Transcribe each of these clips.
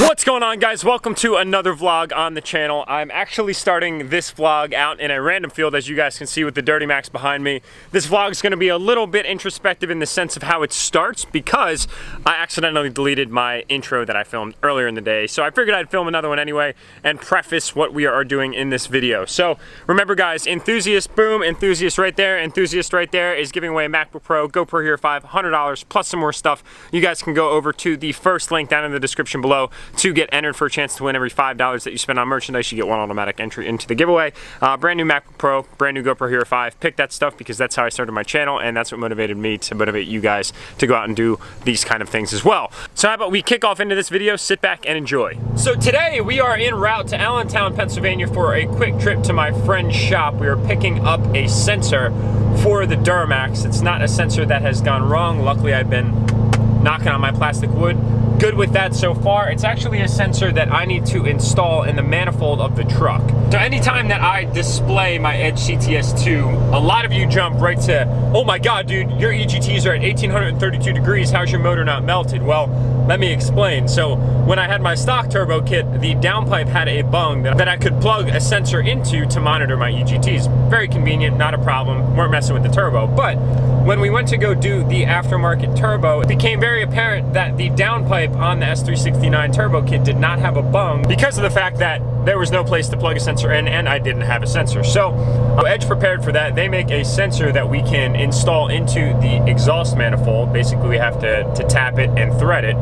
What's going on, guys? Welcome to another vlog on the channel. I'm actually starting this vlog out in a random field, as you guys can see with the DURTYMAX behind me. This vlog is going to be a little bit introspective in the sense of how it starts because I accidentally deleted my intro that I filmed earlier in the day. So I figured I'd film another one anyway and preface what we are doing in this video. So remember, guys, enthusiast, boom, enthusiast right there is giving away a MacBook Pro, GoPro Hero 5, $100 plus some more stuff. You guys can go over to the first link down in the description below to get entered for a chance to win. Every $5 that you spend on merchandise, you get one automatic entry into the giveaway. Brand new MacBook Pro, brand new GoPro Hero 5. Pick that stuff because that's how I started my channel, and that's what motivated me to motivate you guys to go out and do these kind of things as well. So how about we kick off into this video, sit back and enjoy. So today we are en route to Allentown, Pennsylvania for a quick trip to my friend's shop. We are picking up a sensor for the DURTYMAX. It's not a sensor that has gone wrong. Luckily, I've been knocking on my plastic wood. Good with that so far. It's actually a sensor that I need to install in the manifold of the truck. So anytime that I display my Edge CTS2, a lot of you jump right to, oh my God, dude, your EGTs are at 1832 degrees. How's your motor not melted? Well, let me explain. So when I had my stock turbo kit, the downpipe had a bung that I could plug a sensor into to monitor my EGTs. Very convenient, not a problem. Weren't messing with the turbo. But when we went to go do the aftermarket turbo, it became very apparent that the downpipe on the S369 turbo kit did not have a bung because of the fact that there was no place to plug a sensor in and I didn't have a sensor. So Edge prepared for that. They make a sensor that we can install into the exhaust manifold. Basically, we have to tap it and thread it,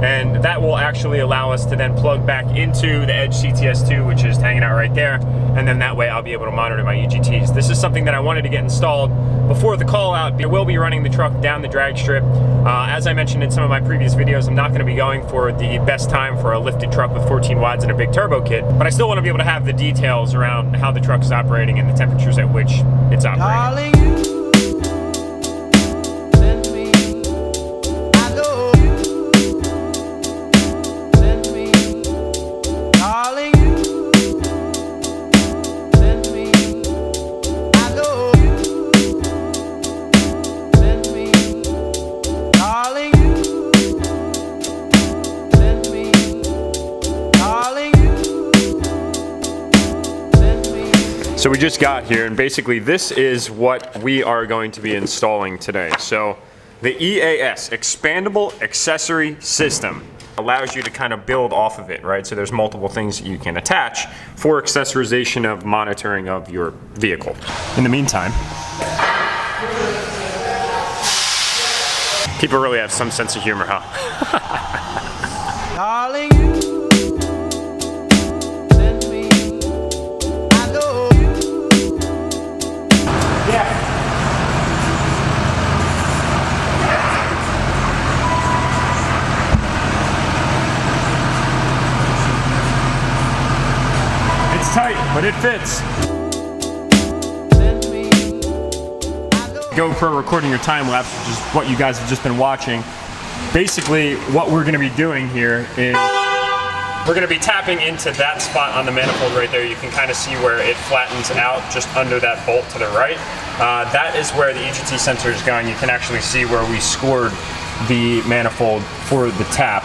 and that will actually allow us to then plug back into the Edge CTS2, which is hanging out right there, and then that way I'll be able to monitor my EGTs. This is something that I wanted to get installed before the call out. I will be running the truck down the drag strip. As I mentioned in some of my previous videos, I'm not going to be going for the best time for a lifted truck with 14 wads and a big turbo kit, but I still want to be able to have the details around how the truck is operating and the temperatures at which it's operating. So we just got here, and basically this is what we are going to be installing today. So the EAS, Expandable Accessory System, allows you to kind of build off of it, right? So there's multiple things that you can attach for accessorization of monitoring of your vehicle. In the meantime, people really have some sense of humor, huh? Darling, tight, but it fits. GoPro recording your time lapse, which is what you guys have just been watching. Basically, what we're going to be doing here is we're going to be tapping into that spot on the manifold right there. You can kind of see where it flattens out just under that bolt to the right. That is where the EGT sensor is going. You can actually see where we scored the manifold for the tap.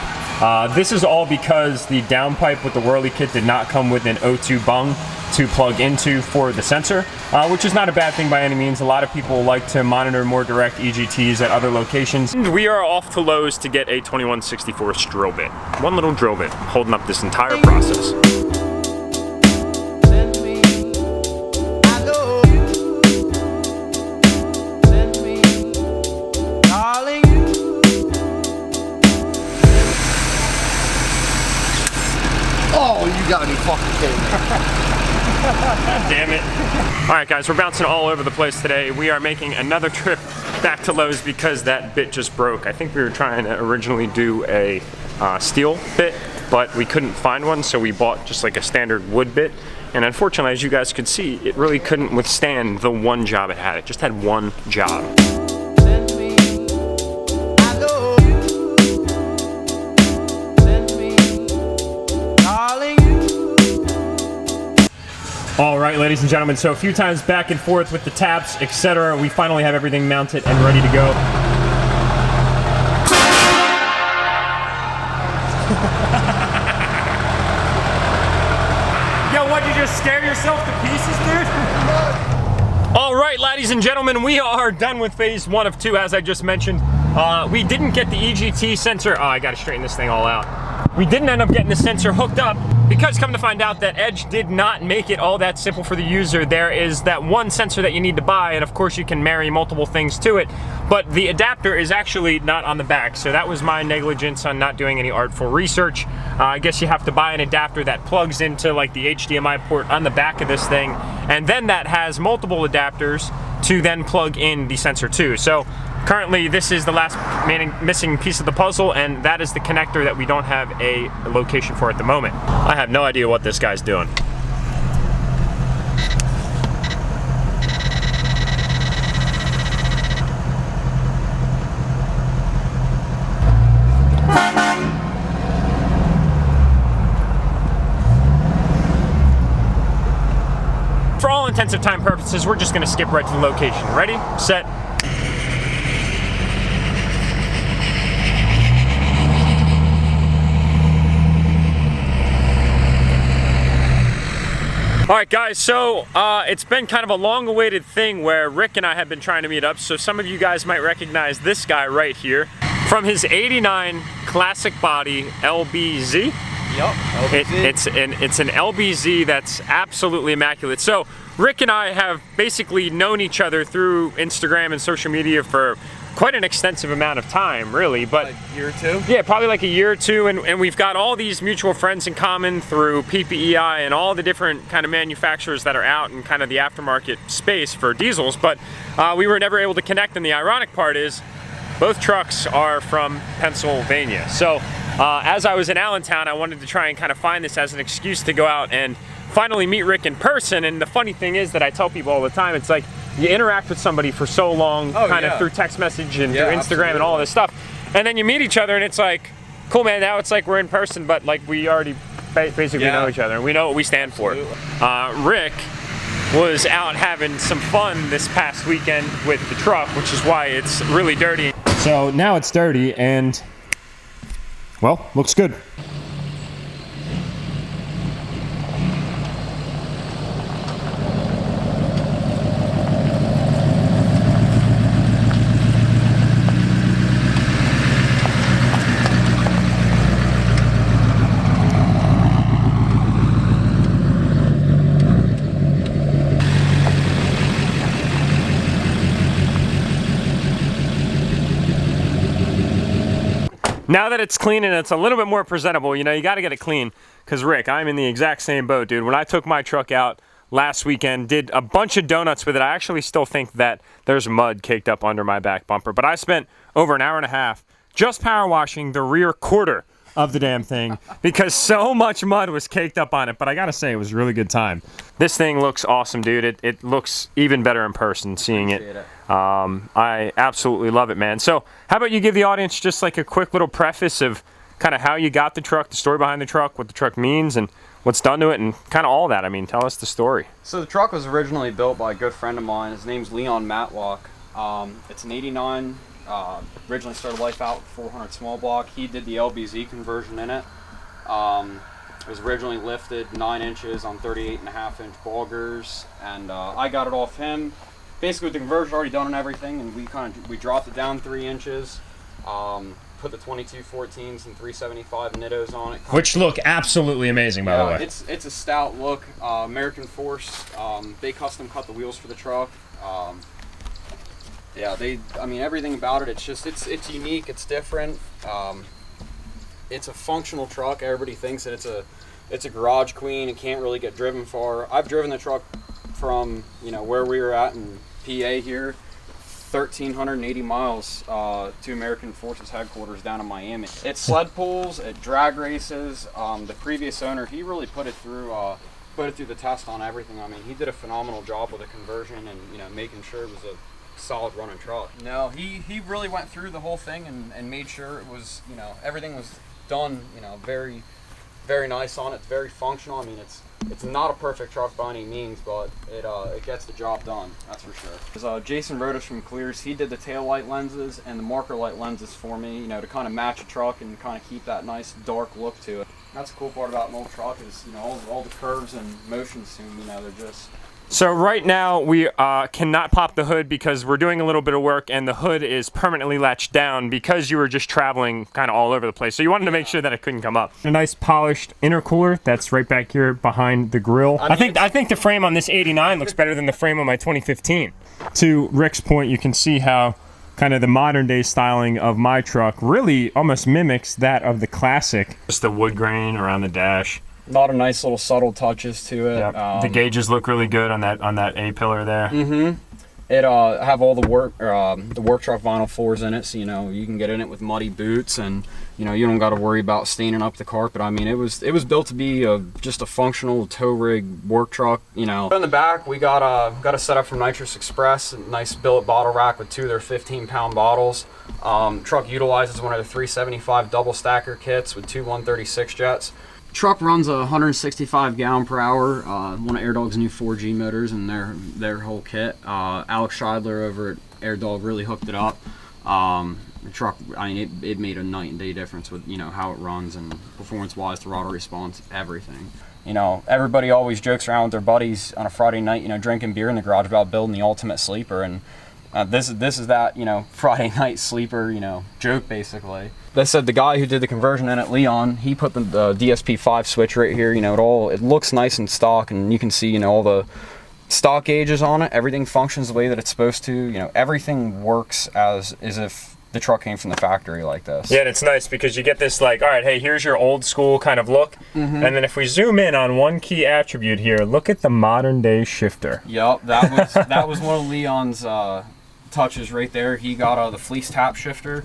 This is all because the downpipe with the Whirly kit did not come with an O2 bung to plug into for the sensor, which is not a bad thing by any means. A lot of people like to monitor more direct EGTs at other locations. And we are off to Lowe's to get a 21/64 drill bit. One little drill bit holding up this entire process. oh, you gotta be fucking kidding me. Damn it. Alright guys, we're bouncing all over the place today. We are making another trip back to Lowe's because that bit just broke. I think we were trying to originally do a steel bit, but we couldn't find one, so we bought just like a standard wood bit. And unfortunately, as you guys could see, it really couldn't withstand the one job it had. It just had one job. All right, ladies and gentlemen, so a few times back and forth with the taps, etc. We finally have everything mounted and ready to go. just scare yourself to pieces, dude? All right, ladies and gentlemen, we are done with phase 1 of 2, as I just mentioned. We didn't get the EGT sensor. Oh, I gotta straighten this thing all out. We didn't end up getting the sensor hooked up because come to find out that Edge did not make it all that simple for the user. There is that one sensor that you need to buy, and of course you can marry multiple things to it, but the adapter is actually not on the back, so that was my negligence on not doing any artful research. I guess you have to buy an adapter that plugs into like the HDMI port on the back of this thing, and then that has multiple adapters to then plug in the sensor to. So currently, this is the last missing piece of the puzzle, and that is the connector that we don't have a location for at the moment. I have no idea what this guy's doing. For all intensive time purposes, we're just gonna skip right to the location. Ready, set, all right, guys, so it's been kind of a long-awaited thing where Rick and I have been trying to meet up, so some of you guys might recognize this guy right here from his '89 classic body LBZ. Yep, LBZ. It's an LBZ that's absolutely immaculate. So Rick and I have basically known each other through Instagram and social media for quite an extensive amount of time, really. But Like a year or two? Yeah, probably like a year or two, and we've got all these mutual friends in common through PPEI and all the different kind of manufacturers that are out in kind of the aftermarket space for diesels, but we were never able to connect, and the ironic part is both trucks are from Pennsylvania. So as I was in Allentown, I wanted to try and kind of find this as an excuse to go out and finally meet Rick in person. And the funny thing is that I tell people all the time, it's like you interact with somebody for so long, of through text message and through Instagram absolutely. and all this stuff, and then you meet each other and it's like, cool, man, now it's like we're in person, but like we already basically know each other and we know what we stand for. Rick was out having some fun this past weekend with the truck, which is why it's really dirty. So now it's dirty and, well, looks good. Now that it's clean and it's a little bit more presentable, you know, you got to get it clean. Because Rick, I'm in the exact same boat, dude. When I took my truck out last weekend, did a bunch of donuts with it, I actually still think that there's mud caked up under my back bumper. But I spent over an hour and a half just power washing the rear quarter of the damn thing because so much mud was caked up on it. But I gotta say, it was a really good time. This thing looks awesome, dude. It looks even better in person seeing it. I absolutely love it, man. So how about you give the audience just like a quick little preface of kind of how you got the truck, the story behind the truck, what the truck means, and what's done to it, and kind of all that. I mean, tell us the story. So the truck was originally built by a good friend of mine. His name's Leon Matlock. It's an '89. Originally started life out 400 small block. He did the LBZ conversion in it. It was originally lifted 9 inches on 38.5-inch boggers, and I got it off him. Basically, with the conversion already done and everything, and we dropped it down 3 inches. Put the 2214s and 375 Nittos on it. Which look absolutely amazing, by the way. It's a stout look. American Force. They custom cut the wheels for the truck. I mean, everything about it. It's unique. It's different. It's a functional truck. Everybody thinks that it's a garage queen. It can't really get driven far. I've driven the truck from where we were at in PA here, 1,380 miles to American Forces headquarters down in Miami. It sled pulls, it drag races. The previous owner, he really put it through the test on everything. I mean, he did a phenomenal job with the conversion and making sure it was a solid running truck. No, he really went through the whole thing and made sure it was everything was done very very nice on it. It's very functional. I mean, it's not a perfect truck by any means, but it gets the job done. That's for sure. Because Jason Rodas from Clears, he did the tail light lenses and the marker light lenses for me. You know, to kind of match a truck and kind of keep that nice dark look to it. That's the cool part about an old truck is, you know, all the curves and motions, you know, they're just. So right now we cannot pop the hood because we're doing a little bit of work and the hood is permanently latched down because you were just traveling kind of all over the place. So you wanted to make sure that it couldn't come up. A nice polished intercooler that's right back here behind the grill. I think the frame on this 89 looks better than the frame on my 2015. To Rick's point, you can see how kind of the modern day styling of my truck really almost mimics that of the classic. Just the wood grain around the dash. A lot of nice little subtle touches to it. Yep. The gauges look really good on that A pillar there. Mm-hmm. It have all the work truck vinyl floors in it, so you know you can get in it with muddy boots, and you know you don't got to worry about staining up the carpet. I mean, it was built to be just a functional tow rig work truck. You know. In the back, we got a setup from Nitrous Express, a nice billet bottle rack with 2 of their 15-pound bottles. Truck utilizes one of their 375 double stacker kits with 2 136 jets. Truck runs a 165 gallon per hour, one of AirDog's new 4G motors in their whole kit. Alex Scheidler over at AirDog really hooked it up. The truck, I mean, it made a night and day difference with, you know, how it runs and performance-wise, throttle response, everything. You know, everybody always jokes around with their buddies on a Friday night, you know, drinking beer in the garage about building the ultimate sleeper, and this is that, you know, Friday night sleeper, you know, joke basically. They said the guy who did the conversion in it, Leon, he put the DSP-5 switch right here. You know, it looks nice and stock, and you can see, you know, all the stock gauges on it. Everything functions the way that it's supposed to. You know, everything works as if the truck came from the factory like this. Yeah, and it's nice because you get this like, all right, hey, here's your old school kind of look. And then if we zoom in on one key attribute here, look at the modern day shifter. Yep, that was one of Leon's touches right there. He got the fleece tap shifter.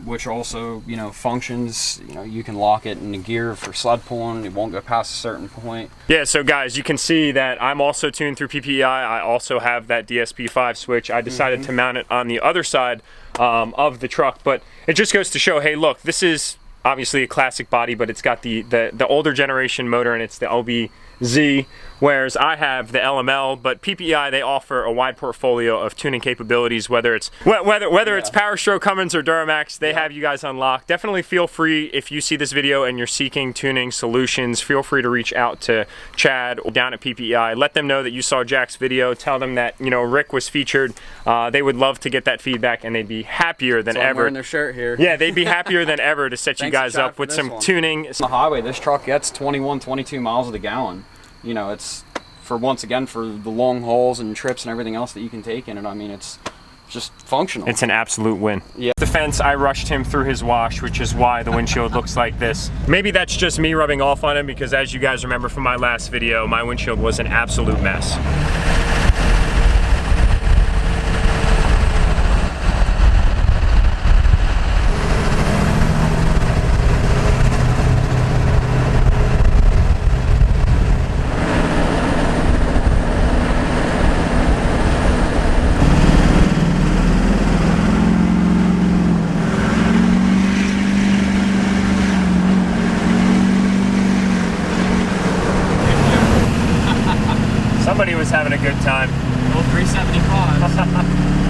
Which also, you know, functions, you know, you can lock it in the gear for sled pulling. It won't go past a certain point. Yeah, so guys, you can see that I'm also tuned through PPEI. I also have that DSP-5 switch. I decided to mount it on the other side of the truck, but it just goes to show, hey, look, this is obviously a classic body, but it's got the older generation motor, and it's the LBZ, whereas I have the LML. But PPEI, they offer a wide portfolio of tuning capabilities, whether it's it's Power Stroke, Cummins, or DURTYMAX. They have you guys unlocked. Definitely feel free, if you see this video and you're seeking tuning solutions, feel free to reach out to Chad down at PPEI. Let them know that you saw Jack's video. Tell them that, you know, Rick was featured. They would love to get that feedback, and they'd be happier than ever. I'm wearing their shirt here. Yeah, they'd be happier than ever to set you guys up with some tuning. On the highway, this truck gets 21, 22 miles to the gallon. You know, it's once again for the long hauls and trips and everything else that you can take in it. I mean, it's just functional. It's an absolute win. Yeah. Defense, I rushed him through his wash, which is why the windshield looks like this. Maybe that's just me rubbing off on him, because as you guys remember from my last video, my windshield was an absolute mess. Somebody was having a good time. Old 375s.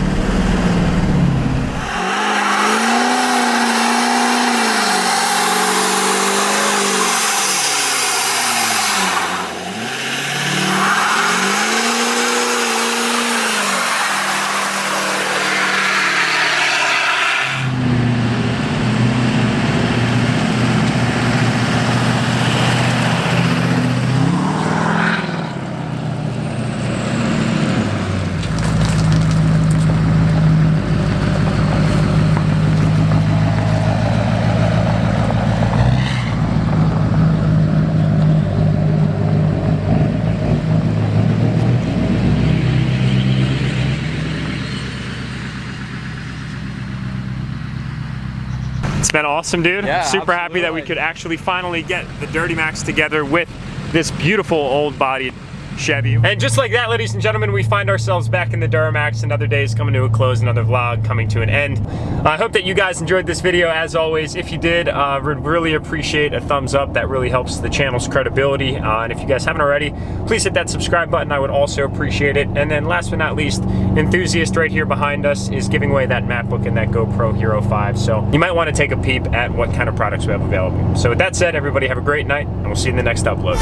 It's been awesome, dude. Yeah, Super happy that we could actually finally get the DURTYMAX together with this beautiful old body. Chevy. And just like that, ladies and gentlemen, we find ourselves back in the DURTYMAX. Another day is coming to a close, another vlog coming to an end. I hope that you guys enjoyed this video. As always, if you did, would really appreciate a thumbs up. That really helps the channel's credibility. And if you guys haven't already, please hit that subscribe button. I would also appreciate it. And then last but not least, Enthusiast right here behind us is giving away that MacBook and that GoPro Hero 5. So you might want to take a peep at what kind of products we have available. So with that said, everybody have a great night, and we'll see you in the next upload.